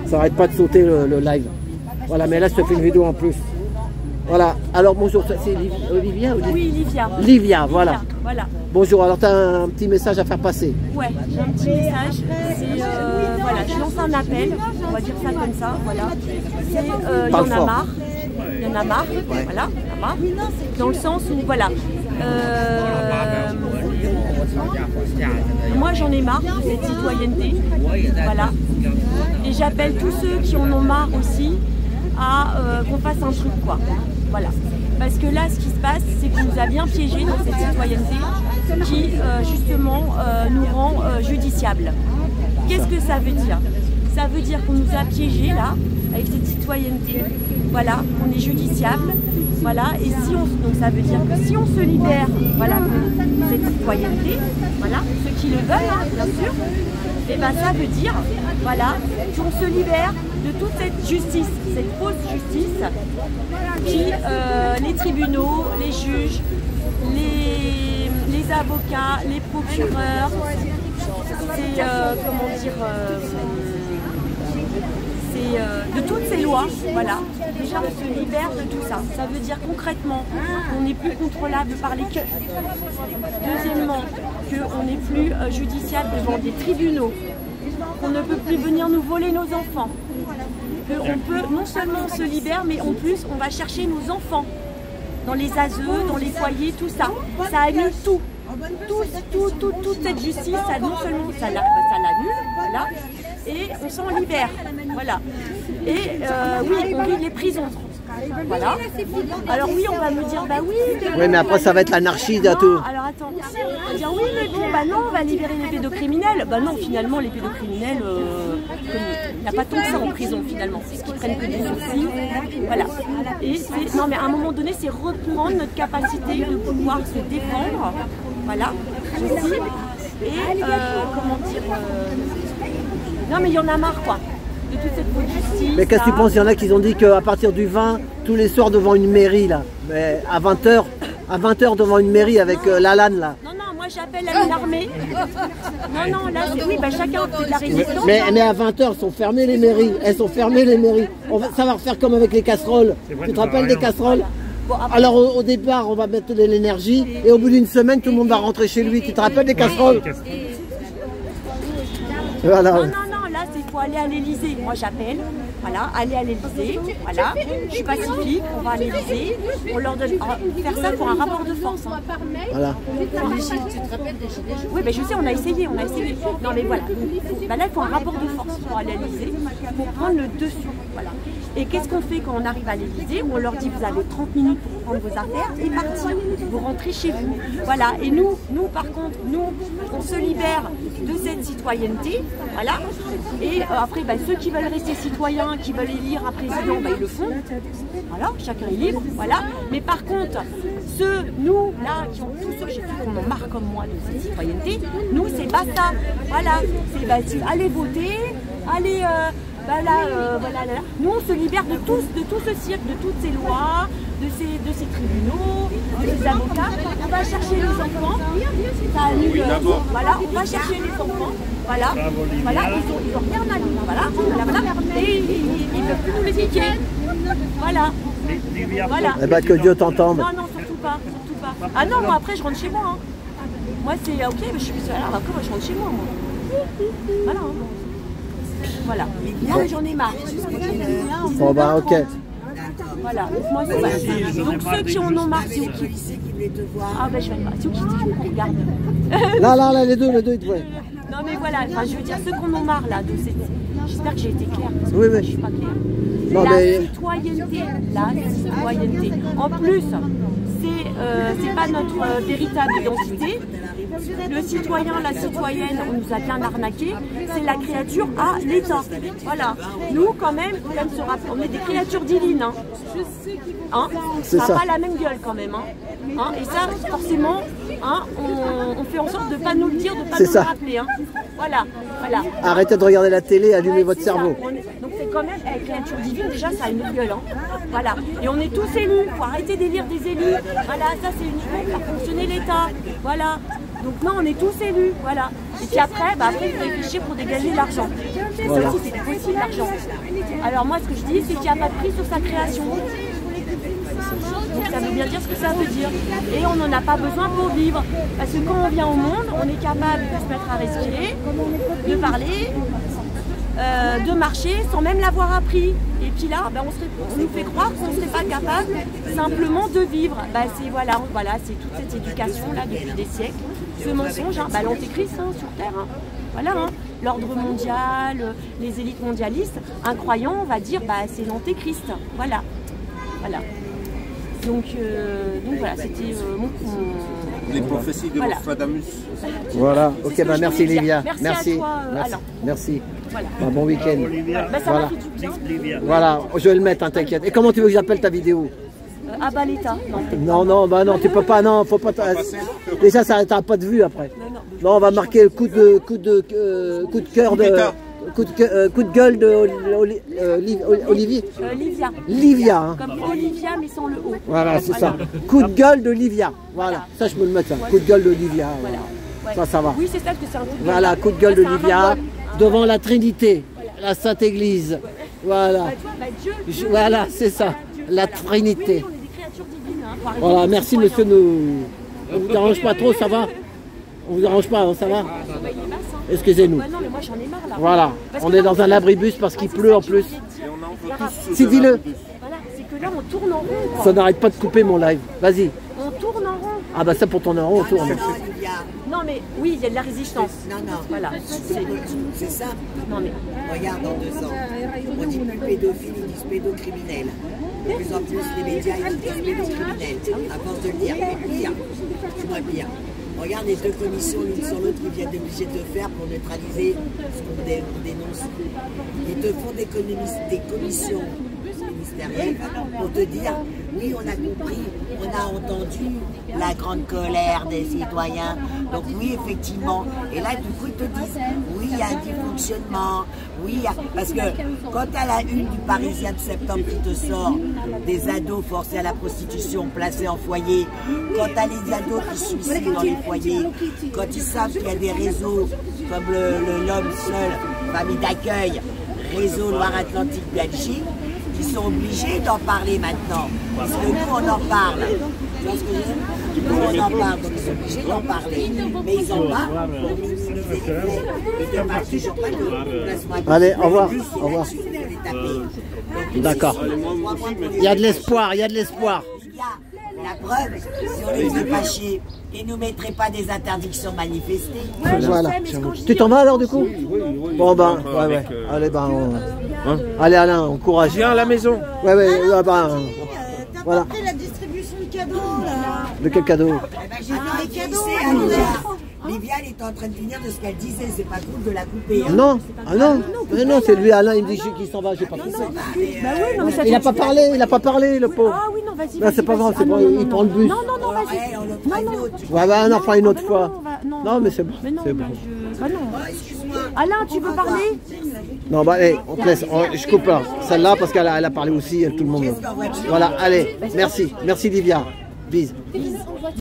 Ça arrête pas de sauter le live. Voilà, mais là je te fais une vidéo en plus. Voilà, alors bonjour, c'est Olivia? Oui, Livia. Livia, voilà. Voilà. Bonjour, alors tu as un petit message à faire passer? Ouais, j'ai un petit message. C'est, voilà, je lance un appel, on va dire ça comme ça, voilà. C'est, il y en a marre. Il y en a marre, voilà, il y en a marre. Dans le sens où, voilà. Moi j'en ai marre de cette citoyenneté, voilà. Et j'appelle tous ceux qui en ont marre aussi à qu'on fasse un truc, quoi. Voilà. Parce que là, ce qui se passe, c'est qu'on nous a bien piégés dans cette citoyenneté qui, justement, nous rend judiciables. Qu'est-ce que ça veut dire? Ça veut dire qu'on nous a piégés, là, avec cette citoyenneté. Voilà, on est judiciable. Voilà, et si on, donc ça veut dire que si on se libère, voilà, de cette citoyenneté, voilà, ceux qui le veulent, hein, bien sûr, et ben ça veut dire, voilà, qu'on se libère de toute cette justice, cette fausse justice, qui, les tribunaux, les juges, les avocats, les procureurs, c'est, comment dire, de toutes ces lois, voilà, déjà on se libère de tout ça. Ça veut dire concrètement qu'on n'est plus contrôlable par les queues. Deuxièmement, qu'on n'est plus judiciable devant des tribunaux, qu'on ne peut plus venir nous voler nos enfants, qu'on peut, non seulement on se libère, mais en plus on va chercher nos enfants dans les ASE, dans les foyers, tout ça. Ça annule tout. Toute cette justice, ça, non seulement ça l'annule, voilà, et on s'en libère, voilà. Et oui, on vide les prisons, voilà. Alors oui, on va me dire, bah oui. Oui, mais après ça va être l'anarchie d'un tout. Alors attends, on va dire oui, mais bon, bah non, on va libérer les pédocriminels. Bah non, finalement, les pédocriminels, il n'y a pas tant que ça en prison, finalement, parce qu'ils prennent que des sursis, voilà. Et non, mais à un moment donné, c'est reprendre notre capacité de pouvoir se défendre. Voilà, aussi. Et comment dire. Non, mais il y en a marre, quoi, de toute cette faute justice. Mais qu'est-ce que tu penses? Il y en a qui ont dit qu'à partir du 20, tous les soirs devant une mairie, là, mais à 20h, devant une mairie avec Lalanne, là. Non, non, moi j'appelle l'armée. Non, non, là, oui, bah, chacun fait de la résistance. Mais à 20h, elles sont fermées les mairies. Elles sont fermées les mairies. Ça va refaire comme avec les casseroles. Tu te rappelles des casseroles? Bon, alors au départ on va mettre de l'énergie et au bout d'une semaine tout le monde va rentrer chez lui. Tu te rappelles des casseroles? Voilà. Non, non, non, là c'est faut aller à l'Elysée. Moi j'appelle, voilà, aller à l'Elysée, voilà, je suis pacifique, on va à l'Elysée, on leur donne, faire ça pour un rapport de force. Hein. Voilà. Tu te rappelles des Gilets jaunes? Oui, ben je sais, on a essayé. Non mais voilà, ben là il faut un rapport de force pour aller à l'Elysée, pour prendre le dessus, voilà. Et qu'est-ce qu'on fait quand on arrive à l'Elysée? On leur dit vous avez 30 minutes pour prendre vos affaires et partir, vous rentrez chez vous. Voilà, et nous par contre, on se libère de cette citoyenneté, voilà. Et après, bah, ceux qui veulent rester citoyens, qui veulent élire un président, bah, ils le font. Voilà, chacun est libre, voilà. Mais par contre, nous, là, qui ont tous ceux qui en ont marre comme moi de cette citoyenneté, nous, c'est basta. Voilà, c'est bah, allez voter, allez... voilà. Nous, on se libère de tout ce cirque, de toutes ces lois, de ces tribunaux, de ces avocats. On va chercher les enfants. Ça annule, voilà, on va chercher les enfants. Voilà, voilà, ils ont rien à nous. Voilà. Et ils ne peuvent plus nous les piquer. Voilà. Voilà. Eh ben, que Dieu t'entende. Non, surtout pas. Ah non, moi après je rentre chez moi. Hein. Moi c'est ok, mais je suis là. Après moi je rentre chez moi. Voilà. Voilà. Moi j'en ai marre. Bon bah ok. Voilà. Moi, donc ceux qui en ont marre, c'est qui? Ah ben je vais aller voir. C'est qui qu'on regarde? Là, les deux, ils te voient. Non mais voilà, enfin, je veux dire ceux qui en ont marre là de cette... J'espère que j'ai été claire. Oui. Je suis pas claire. Non, La citoyenneté. En plus, c'est pas notre véritable identité. Le citoyen, la citoyenne, on nous a bien arnaqué. C'est la créature à l'État. Voilà. Nous, quand même, on est des créatures divines. Hein, ça n'a pas la même gueule quand même. Hein, et ça, forcément, on fait en sorte de ne pas nous le dire, de ne pas nous le rappeler. Hein. Voilà. Arrêtez de regarder la télé, allumez votre cerveau. Donc c'est quand même, créature divine, déjà ça a une gueule. Hein. Voilà. Et on est tous élus, il faut arrêter d'élire des élus. Voilà, ça c'est uniquement pour faire fonctionner l'État. Voilà. Donc non, on est tous élus, voilà. Et puis après, il faut réfléchir pour dégager de l'argent. Voilà. Ça aussi, c'est possible, l'argent. Alors moi, ce que je dis, c'est qu'il n'y a pas de prix sur sa création. Donc ça veut bien dire ce que ça veut dire. Et on n'en a pas besoin pour vivre. Parce que quand on vient au monde, on est capable de se mettre à respirer, de parler, de marcher sans même l'avoir appris. Et puis là, on nous fait croire qu'on ne serait pas capable simplement de vivre. Voilà, c'est toute cette éducation-là depuis des siècles. Ce mensonge, l'antéchrist sur Terre. Voilà, l'ordre mondial, les élites mondialistes. Un croyant, on va dire, c'est l'antéchrist. Voilà. Donc voilà, c'était les prophéties de Nostradamus. Voilà, ok, merci Livia. Merci à toi, Alain. Merci. Voilà. Bon week-end. Ça m'a fait du bien. Voilà, je vais le mettre, t'inquiète. Et comment tu veux que j'appelle ta vidéo? Abaleta. Non, tu peux pas, non, faut pas. Déjà, ça n'arrêtera pas de vue après. Non, on va marquer le coup de cœur coup de gueule de Olivier. Livia. Hein. Comme Olivia, mais sans le O. Voilà, c'est ça. Coup de gueule de Livia. Voilà, ça je peux le mettre, ça. Coup de gueule de Livia. Voilà. Ça va. Oui, c'est ça que c'est un coup de gueule. Voilà, coup de gueule de Livia devant la Trinité, la Sainte Église. Voilà. Voilà, c'est ça. La Trinité. Voilà, merci monsieur. On vous dérange pas trop, ça va? On vous dérange pas, ça va? Excusez-nous. Non, mais moi j'en ai marre là. Voilà, on est dans un abribus parce qu'il pleut en plus. Si, dis-le. Voilà, c'est que là on tourne en rond. Ça n'arrête pas de couper mon live. Vas-y. On tourne en rond. Ah bah ça pour tourner en rond, on tourne. Non mais oui, il y a de la résistance. Non. Voilà. C'est simple. Non mais. Regarde, dans 2 ans, on dit plus pédophile, ils disent pédocriminel. De plus en plus, les médias, ils disent pédocriminel. À force de le dire, mais pire. C'est moins pire. Regarde les 2 commissions l'une sur l'autre qui viennent d'obliger de faire pour neutraliser ce qu'on dénonce. Ils te font des commissions ministérielles pour te dire oui, on a compris, on a entendu la grande colère des citoyens. Donc oui, effectivement. Et là, du coup, ils te disent oui, il y a un dysfonctionnement. Oui, parce que quand tu as la une du Parisien de septembre qui te sort des ados forcés à la prostitution, placés en foyer, quand tu as les ados qui se suicident dans les foyers, quand ils savent qu'il y a des réseaux comme l'homme seul, famille d'accueil, réseau Loire-Atlantique Belgique, qui sont obligés d'en parler maintenant. Parce que nous, on en parle. Tu vois ce que je veux dire? Nous, on en parle, donc ils sont obligés d'en parler. Mais ils en parlent pour minimiser les faits. Ils ne parlent toujours pas de placement. Allez, au revoir. Au revoir. D'accord. Il y a de l'espoir, il y a de l'espoir. La preuve, si on les faisait pas chier, ils ne nous mettraient pas des interdictions manifestées. Voilà. Tu t'en vas alors du coup? Bon ben, ouais. Allez allez Alain, on courage. Viens à la maison. Ouais, T'as voilà. pas pris la distribution de cadeaux là? De quel cadeau? J'ai vu des cadeaux. Livia, elle était en train de finir de ce qu'elle disait, c'est pas cool de la couper. Hein. Non, c'est lui Alain, il me dit qu'il s'en va, j'ai pas compris. Il n'a pas parlé, le pauvre. Ah oui, non, vas-y. Non, c'est pas grave, il prend le bus. Non, vas-y. On en fera une autre fois. Non, mais c'est bon. C'est bon. Alain, tu veux parler? Non, allez, on te laisse. Je coupe celle-là parce qu'elle a parlé aussi, tout le monde. Voilà, allez, merci. Merci Livia. Bise.